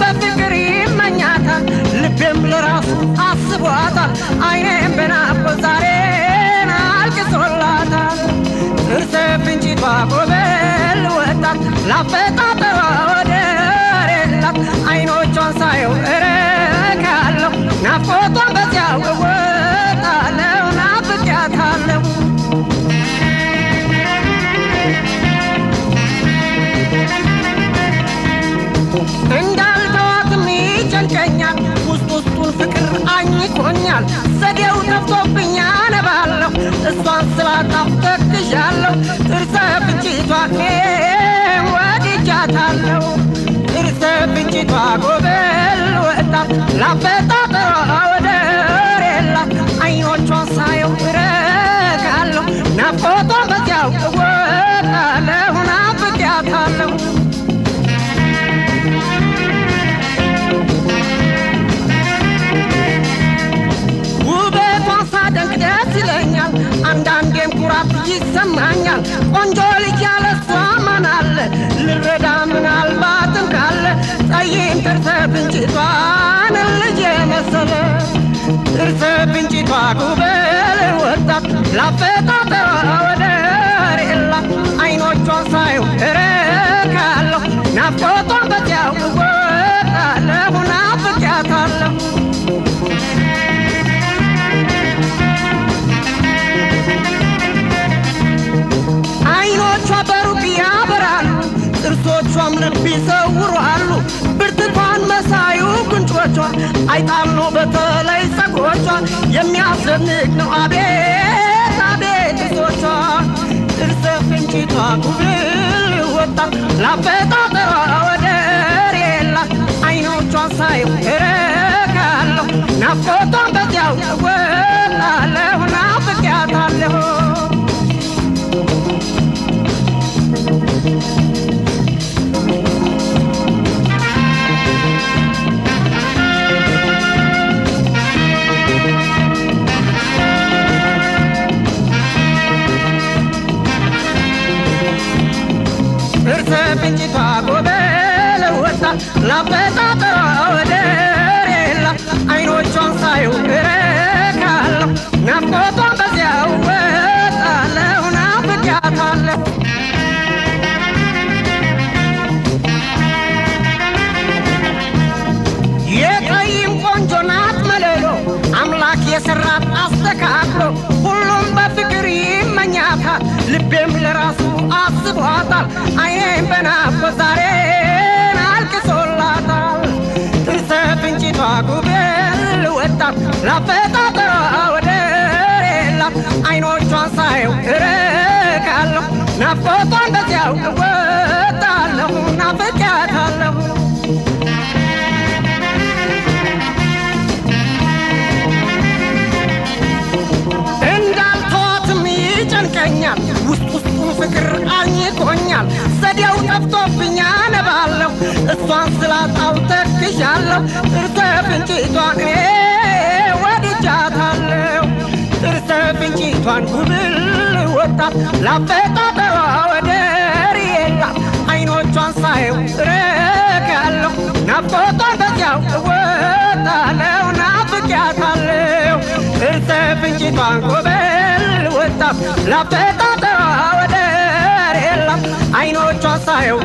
በፍቅር ይመኛታል ልቤም ለራሱ አስቧታል አይኔም በናፍቆት ዛሬን አልቅሶላታል ጥርሰ ፍንጭቷ ጎበል ወጣት ላፈጣጠሯ ወደር የላት አይኖቿን ሳየው እረካለሁ ናፍቆቷን በዚያው እወጣለሁ ናፍቄያታለሁ እንዳልተዋትም ይጨንቀኛል ውስጥ ውስጡን ፍቅር አኝኮኛል ዘዴው ጠፍቶብኝ አነባለሁ እሷን ስላጣሁ ተክዣለሁ ጥርሰ ፍንጭቷን ወድጃታለሁ ጥርሰ ፍንጭቷ ጎበል ወጣት ላፈጣጠሯ ወደር የላት አይኖቿን ሳየው እረካለሁ ናፍቆቷን በዚያው እወጣለሁ ናፍቄያታለሁ ደስ ይለኛል አንዳንዴም ኩራት ይሰማኛል ቆንጆ ልጅ ያለሷ ማን አለ ልረዳ ምናልባትም ካለ ጠይም ጥርሰ ፍንጭቷን ልጅ የመሰለ ጥርሰ ፍንጭቷ ጉበል ወጣት ላፈጣጠሯ ወደር የላት አይኖቿን ሳየው እረካለሁ ናፍቆቷን በዚያው እወጣለሁ ናፍቄያታለሁ በሩቅ ያበራሉ ጥርሶቿም ልብ ይሰውራሉ ብርቱካን መሳዩ ጉንጮቿ አይጣሉ በተለይ ፀጉሮቿ የሚያስደንቅ ነው አቤት አቤት ጥርሶቿ ጥርሰ ፍንጭቷ ጉብል ወጣት ላፈጣጠሯ ወደር የላት አይኖቿን ሳየው እረካለሁ ናፍቆቷን በዚያው እወጣለሁ ናፍቄያታለሁ ጥርሰ ፍንጭቷ ጎበል ወጣት ላፈጣጠሯ ወደር የላት አይኖቿን ሳየው እረካለሁ ናፍቆቷን በዚያው እወጣለሁ ናፍቄያታለሁ የቀይም ቆንጆ ናት መለሎ አምላክ የሰራት አስተካክሎ ሁሉም በፍቅር ይመኛታል ልቤም ለራሱ አስቧታል አይኔም በናፍቆት ዛሬን አልቅሶላታል ጥርሰ ፍንጭቷ ጉብል ወጣት ላፈጣጠሯ ወደር የላት አይኖቿን ሳየው እረካለሁ ናፍቆቷን በዚያው እወጣለሁ ናፍቄያታለሁ ይጨንቀኛል ውስጥ ውስጡን ፍቅር አኝኮኛል ዘዴው ጠፍቶብኝ አነባለሁ እሷን ስላጣሁ ተክዣለሁ ጥርሰ ፍንጭቷን ወድጃታለሁ ጥርሰ ፍንጭቷን ጉብል ወጣት ላፈጣጠሯ ወደር የላት አይኖቿን ሳየው እረካለሁ ናፍቆቷን በዚያው እወጣለሁ ናፍቄያታለሁ ጥርሰ ፍንጭቷን ጎበል ወጣት ላፈጣጠሯ ወደር የላት አይኖቿን ሳየው